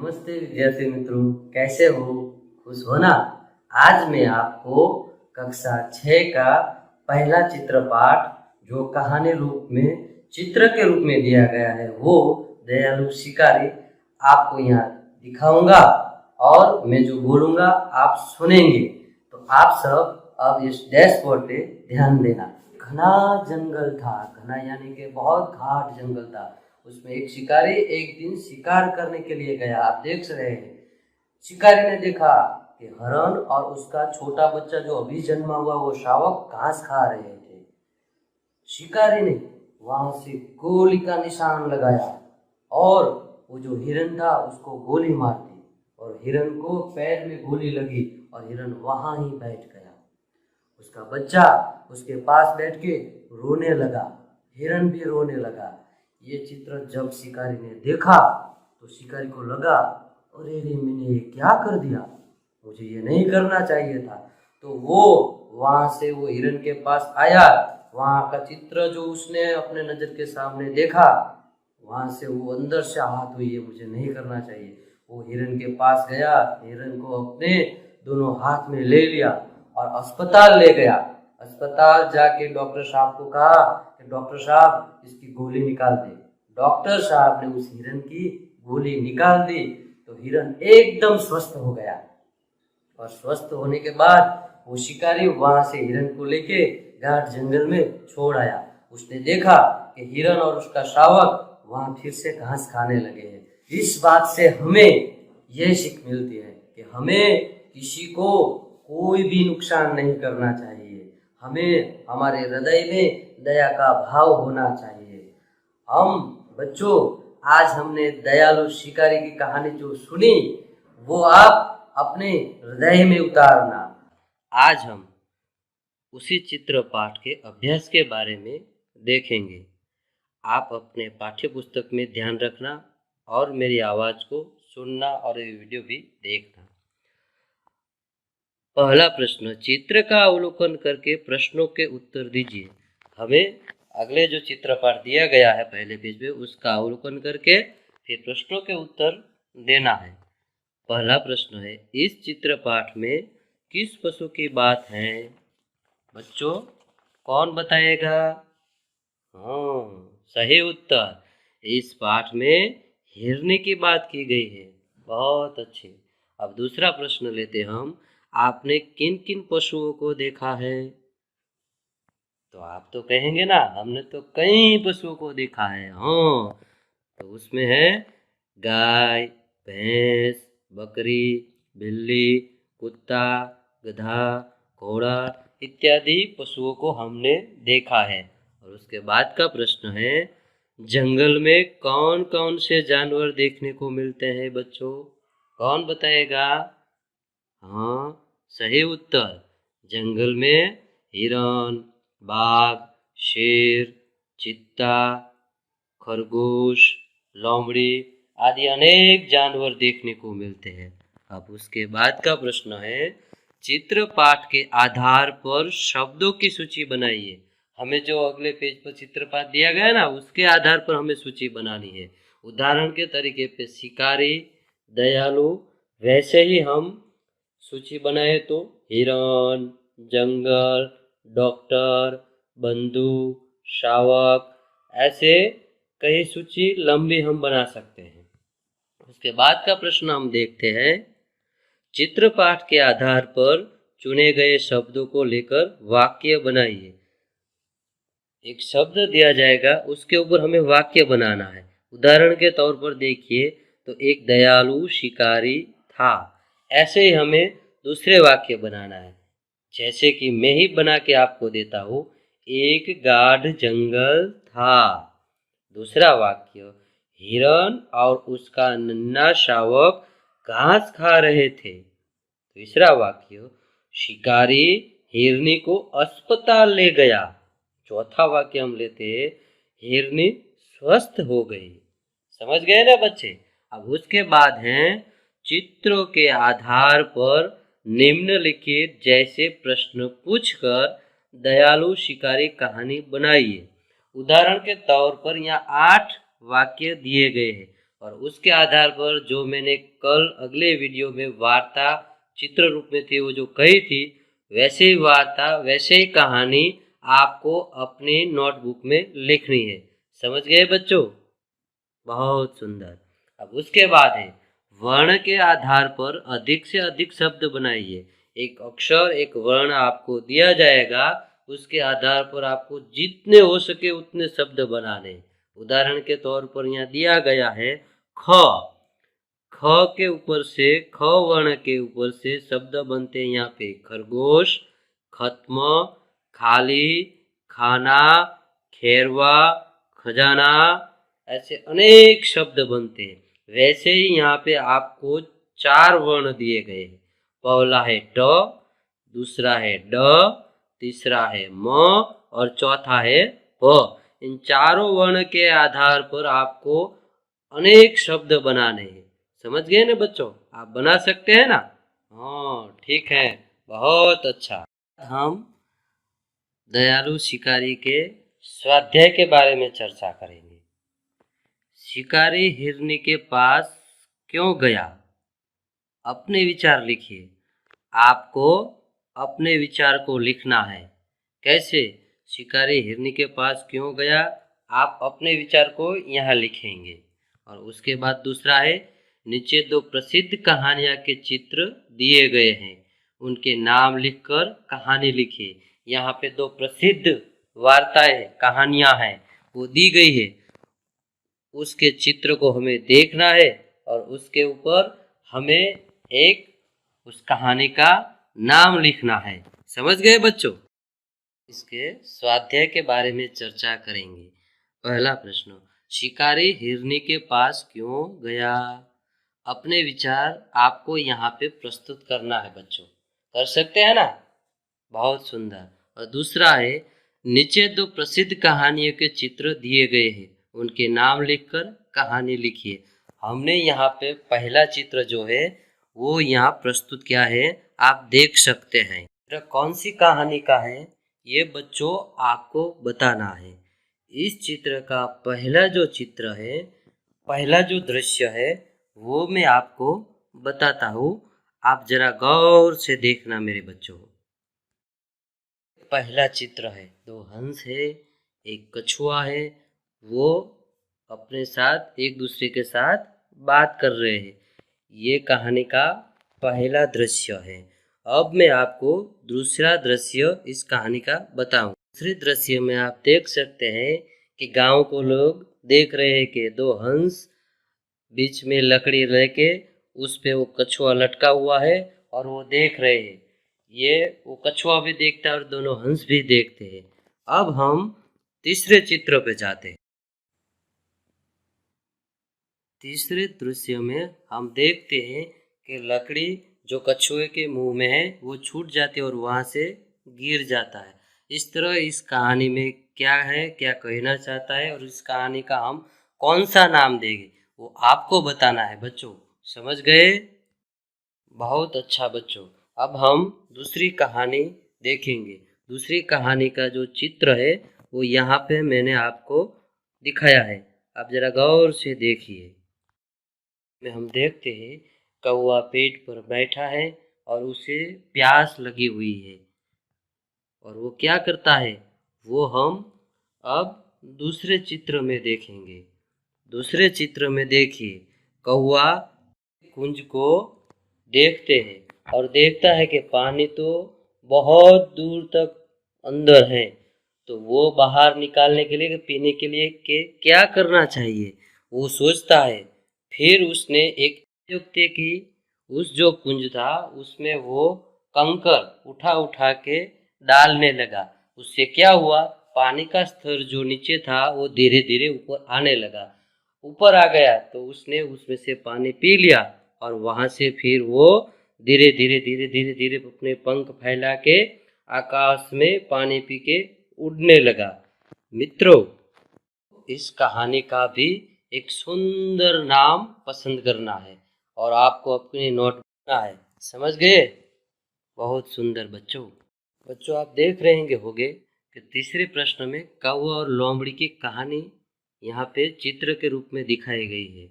नमस्ते विद्यार्थी मित्रों, कैसे हो? खुश हो ना? आज मैं आपको कक्षा 6 का पहला चित्र पाठ जो कहानी रूप में चित्र के रूप में दिया गया है वो दयालु शिकारी आपको यहाँ दिखाऊंगा और मैं जो बोलूँगा आप सुनेंगे। तो आप सब अब इस डैशबोर्ड पे ध्यान देना। घना जंगल था, घना यानी कि बहुत घाट जंगल था। उसमें एक शिकारी एक दिन शिकार करने के लिए गया। आप देख रहे हैं, शिकारी ने देखा कि हरण और उसका छोटा बच्चा जो अभी जन्मा हुआ वो शावक घास खा रहे थे। शिकारी ने वहां से गोली का निशान लगाया और वो जो हिरन था उसको गोली मार दी और हिरन को पैर में गोली लगी और हिरन वहां ही बैठ गया। उसका बच्चा उसके पास बैठ के रोने लगा, हिरन भी रोने लगा। ये चित्र जब शिकारी ने देखा तो शिकारी को लगा, अरे रे मैंने ये क्या कर दिया, मुझे ये नहीं करना चाहिए था। तो वो वहां से वो हिरन के पास आया, वहां का चित्र जो उसने अपने नजर के सामने देखा, वहां से वो अंदर से आहत हुई, ये मुझे नहीं करना चाहिए। वो हिरन के पास गया, हिरन को अपने दोनों हाथ में ले लिया और अस्पताल ले गया। अस्पताल जाके डॉक्टर साहब को कहा कि डॉक्टर साहब इसकी गोली निकाल दे। डॉक्टर साहब ने उस हिरन की गोली निकाल दी तो हिरन एकदम स्वस्थ हो गया और स्वस्थ होने के बाद वो शिकारी वहां से हिरन को लेके घाट जंगल में छोड़ आया। उसने देखा कि हिरन और उसका शावक वहां फिर से घास खाने लगे हैं। इस बात से हमें यह सीख मिलती है कि हमें किसी को कोई भी नुकसान नहीं करना चाहिए। हमें हमारे हृदय में दया का भाव होना चाहिए। हम बच्चों, आज हमने दयालु शिकारी की कहानी जो सुनी वो आप अपने हृदय में उतारना। आज हम उसी चित्र पाठ के अभ्यास के बारे में देखेंगे। आप अपने पाठ्य पुस्तक में ध्यान रखना और मेरी आवाज़ को सुनना और ये वीडियो भी देखना। पहला प्रश्न, चित्र का अवलोकन करके प्रश्नों के उत्तर दीजिए। हमें अगले जो चित्र पाठ दिया गया है पहले पेज पे उसका अवलोकन करके फिर प्रश्नों के उत्तर देना है। पहला प्रश्न है, इस चित्र पाठ में किस पशु की बात है? बच्चों कौन बताएगा? हाँ, सही उत्तर। इस पाठ में हिरनी की बात की गई है। बहुत अच्छे। अब दूसरा प्रश्न लेते हम, आपने किन किन पशुओं को देखा है? तो आप तो कहेंगे ना, हमने तो कई पशुओं को देखा है। हाँ, तो उसमें है गाय, भैंस, बकरी, बिल्ली, कुत्ता, गधा, घोड़ा इत्यादि पशुओं को हमने देखा है। और उसके बाद का प्रश्न है, जंगल में कौन कौन से जानवर देखने को मिलते हैं बच्चों? कौन बताएगा? हाँ, सही उत्तर। जंगल में हिरन, बाघ, शेर, चीता, खरगोश, लोमड़ी आदि अनेक जानवर देखने को मिलते हैं। अब उसके बाद का प्रश्न है, चित्र पाठ के आधार पर शब्दों की सूची बनाइए। हमें जो अगले पेज पर चित्र पाठ दिया गया है ना, उसके आधार पर हमें सूची बनानी है। उदाहरण के तरीके पे शिकारी, दयालु, वैसे ही हम सूची बनाए तो हिरन, जंगल, डॉक्टर, बंधु, शावक, ऐसे कई सूची लंबी हम बना सकते हैं। उसके बाद का प्रश्न हम देखते हैं, चित्र पाठ के आधार पर चुने गए शब्दों को लेकर वाक्य बनाइए। एक शब्द दिया जाएगा, उसके ऊपर हमें वाक्य बनाना है। उदाहरण के तौर पर देखिए तो एक दयालु शिकारी था, ऐसे ही हमें दूसरे वाक्य बनाना है। जैसे कि मैं ही बना के आपको देता हूँ, एक गाढ़ जंगल था। दूसरा वाक्य, हिरन और उसका नन्हा शावक घास खा रहे थे। तीसरा वाक्य, शिकारी हिरनी को अस्पताल ले गया। चौथा वाक्य हम लेते हैं, हिरनी स्वस्थ हो गई। समझ गए ना बच्चे? अब उसके बाद हैं, चित्रों के आधार पर निम्नलिखित जैसे प्रश्न पूछकर दयालु शिकारी कहानी बनाइए। उदाहरण के तौर पर यहाँ 8 वाक्य दिए गए हैं। और उसके आधार पर जो मैंने कल अगले वीडियो में वार्ता चित्र रूप में थी वो जो कही थी, वैसे ही वार्ता वैसे ही कहानी आपको अपनी नोटबुक में लिखनी है। समझ गए बच्चों? बहुत सुंदर। अब उसके बाद है वर्ण के आधार पर अधिक से अधिक शब्द बनाइए। एक अक्षर एक वर्ण आपको दिया जाएगा, उसके आधार पर आपको जितने हो सके उतने शब्द बनाने। उदाहरण के तौर पर यहाँ दिया गया है ख। ख के ऊपर से ख वर्ण के ऊपर से शब्द बनते हैं यहाँ पे खरगोश, खत्म, खाली, खाना, खेरवा, खजाना, ऐसे अनेक शब्द बनते हैं। वैसे ही यहाँ पे आपको 4 वर्ण दिए गए हैं। पहला है ट, दूसरा है ड, तीसरा है म और चौथा है प। इन चारों वर्ण के आधार पर आपको अनेक शब्द बनाने हैं। समझ गए ना बच्चों? आप बना सकते हैं ना? हाँ ठीक है, बहुत अच्छा। हम दयालु शिकारी के स्वाध्याय के बारे में चर्चा करेंगे। शिकारी हिरनी के पास क्यों गया? अपने विचार लिखिए। आपको अपने विचार को लिखना है। कैसे? शिकारी हिरनी के पास क्यों गया? आप अपने विचार को यहाँ लिखेंगे। और उसके बाद दूसरा है नीचे 2 प्रसिद्ध कहानियाँ के चित्र दिए गए हैं, उनके नाम लिखकर कहानी लिखिए। यहाँ पे 2 प्रसिद्ध वार्ताएं कहानियाँ हैं वो दी गई है, उसके चित्र को हमें देखना है और उसके ऊपर हमें एक उस कहानी का नाम लिखना है। समझ गए बच्चों? इसके स्वाध्याय के बारे में चर्चा करेंगे। पहला प्रश्न, शिकारी हिरनी के पास क्यों गया? अपने विचार आपको यहाँ पे प्रस्तुत करना है बच्चों। कर सकते हैं ना? बहुत सुंदर। और दूसरा है नीचे 2 प्रसिद्ध कहानियों के चित्र दिए गए हैं, उनके नाम लिखकर कहानी लिखिए। हमने यहाँ पे पहला चित्र जो है वो यहाँ प्रस्तुत किया है, आप देख सकते हैं। चित्र कौन सी कहानी का है ये बच्चों आपको बताना है। इस चित्र का पहला जो चित्र है, पहला जो दृश्य है वो मैं आपको बताता हूँ, आप जरा गौर से देखना मेरे बच्चों। पहला चित्र है 2 हंस है, एक कछुआ है, वो अपने साथ एक दूसरे के साथ बात कर रहे हैं। ये कहानी का पहला दृश्य है। अब मैं आपको दूसरा दृश्य इस कहानी का बताऊं। दूसरे दृश्य में आप देख सकते हैं कि गांव को लोग देख रहे हैं कि 2 हंस बीच में लकड़ी लेके उस पे वो कछुआ लटका हुआ है और वो देख रहे हैं। ये वो कछुआ भी देखता है और दोनों हंस भी देखते हैं। अब हम तीसरे चित्र पे जाते हैं। तीसरे दृश्य में हम देखते हैं कि लकड़ी जो कछुए के मुंह में है वो छूट जाती है और वहाँ से गिर जाता है। इस तरह इस कहानी में क्या है, क्या कहना चाहता है और इस कहानी का हम कौन सा नाम देंगे वो आपको बताना है बच्चों। समझ गए? बहुत अच्छा बच्चों। अब हम दूसरी कहानी देखेंगे। दूसरी कहानी का जो चित्र है वो यहाँ पे मैंने आपको दिखाया है, आप जरा गौर से देखिए। में हम देखते हैं कौवा पेड़ पर बैठा है और उसे प्यास लगी हुई है और वो क्या करता है वो हम अब दूसरे चित्र में देखेंगे। दूसरे चित्र में देखिए कौवा कुंज को देखते हैं और देखता है कि पानी तो बहुत दूर तक अंदर है, तो वो बाहर निकालने के लिए पीने के लिए के क्या करना चाहिए वो सोचता है। फिर उसने एक युक्ति की, उस जो कुंज था उसमें वो कंकर उठा उठा के डालने लगा। उससे क्या हुआ, पानी का स्तर जो नीचे था वो धीरे धीरे ऊपर आने लगा। ऊपर आ गया तो उसने उसमें से पानी पी लिया और वहां से फिर वो धीरे धीरे धीरे धीरे धीरे अपने पंख फैला के आकाश में पानी पी के उड़ने लगा। मित्रों, इस कहानी का भी एक सुंदर नाम पसंद करना है और आपको अपनी नोट करना है। समझ गए? बहुत सुंदर बच्चों। बच्चों आप देख रहे होंगे कि तीसरे प्रश्न में कौवा और लोमड़ी की कहानी यहाँ पे चित्र के रूप में दिखाई गई है।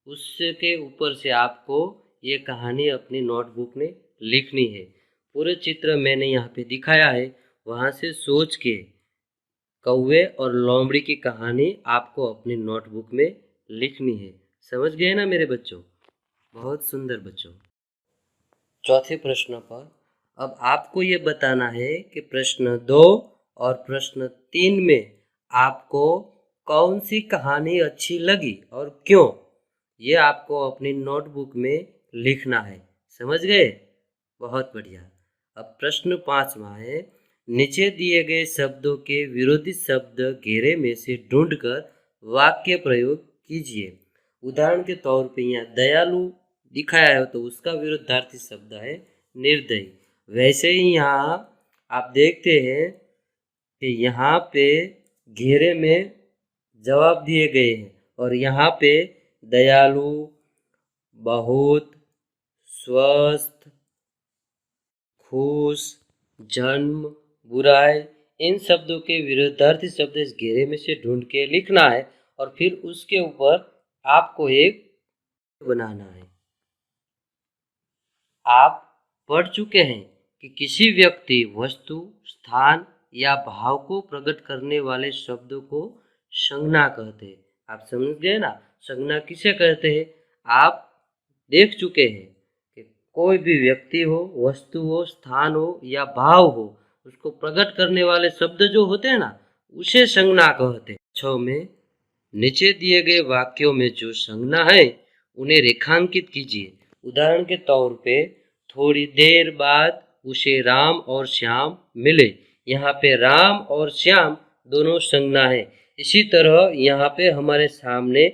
उसके ऊपर से आपको ये कहानी अपनी नोटबुक में लिखनी है। पूरे चित्र मैंने यहाँ पे दिखाया है, वहाँ से सोच के कौवे और लोमड़ी की कहानी आपको अपनी नोटबुक में लिखनी है। समझ गए ना मेरे बच्चों? बहुत सुंदर बच्चों। चौथे प्रश्न पर अब आपको ये बताना है कि प्रश्न 2 और प्रश्न 3 में आपको कौन सी कहानी अच्छी लगी और क्यों, ये आपको अपनी नोटबुक में लिखना है। समझ गए? बहुत बढ़िया। अब प्रश्न 5वां है, नीचे दिए गए शब्दों के विरोधी शब्द घेरे में से ढूंढकर वाक्य प्रयोग कीजिए। उदाहरण के तौर पे यहाँ दयालु दिखाया है तो उसका विरुद्धार्थी शब्द है निर्दयी। वैसे ही यहाँ आप देखते हैं कि यहाँ पे घेरे में जवाब दिए गए हैं और यहाँ पे दयालु, बहुत, स्वस्थ, खुश, जन्म, बुराई, इन शब्दों के विरुद्धार्थी शब्द इस घेरे में से ढूंढ के लिखना है और फिर उसके ऊपर आपको एक बनाना है। आप पढ़ चुके हैं कि किसी व्यक्ति, वस्तु, स्थान या भाव को प्रकट करने वाले शब्दों को संज्ञा कहते हैं। आप समझ गए ना? संज्ञा किसे कहते हैं? आप देख चुके हैं कि कोई भी व्यक्ति हो, वस्तु हो, स्थान हो या भाव हो, उसको प्रकट करने वाले शब्द जो होते हैं ना, उसे संज्ञा कहते हैं। 6 में नीचे दिए गए वाक्यों में जो संज्ञा है उन्हें रेखांकित कीजिए। उदाहरण के तौर पे थोड़ी देर बाद उसे राम और श्याम मिले। यहाँ पे राम और श्याम दोनों संज्ञा है। इसी तरह यहाँ पे हमारे सामने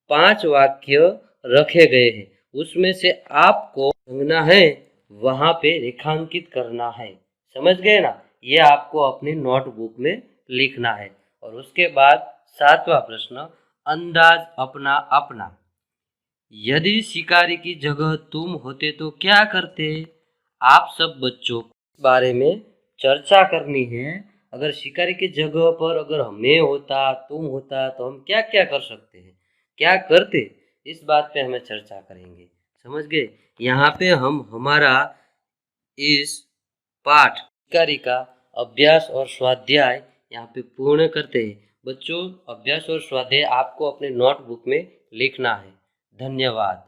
5 वाक्य रखे गए हैं, उसमें से आपको संज्ञा है वहाँ पे रेखांकित करना है। समझ गए ना? ये आपको अपनी नोटबुक में लिखना है। और उसके बाद 7वां प्रश्न, अंदाज अपना अपना। यदि शिकारी की जगह तुम होते तो क्या करते? आप सब बच्चों को इस बारे में चर्चा करनी है। अगर शिकारी की जगह पर अगर मैं होता, तुम होता तो हम क्या क्या कर सकते हैं, क्या करते, इस बात पे हमें चर्चा करेंगे। समझ गए? यहाँ पे हम हमारा इस पाठ शिकारी का अभ्यास और स्वाध्याय यहाँ पे पूर्ण करते हैं। बच्चों, अभ्यास और स्वाध्याय आपको अपने नोटबुक में लिखना है। धन्यवाद।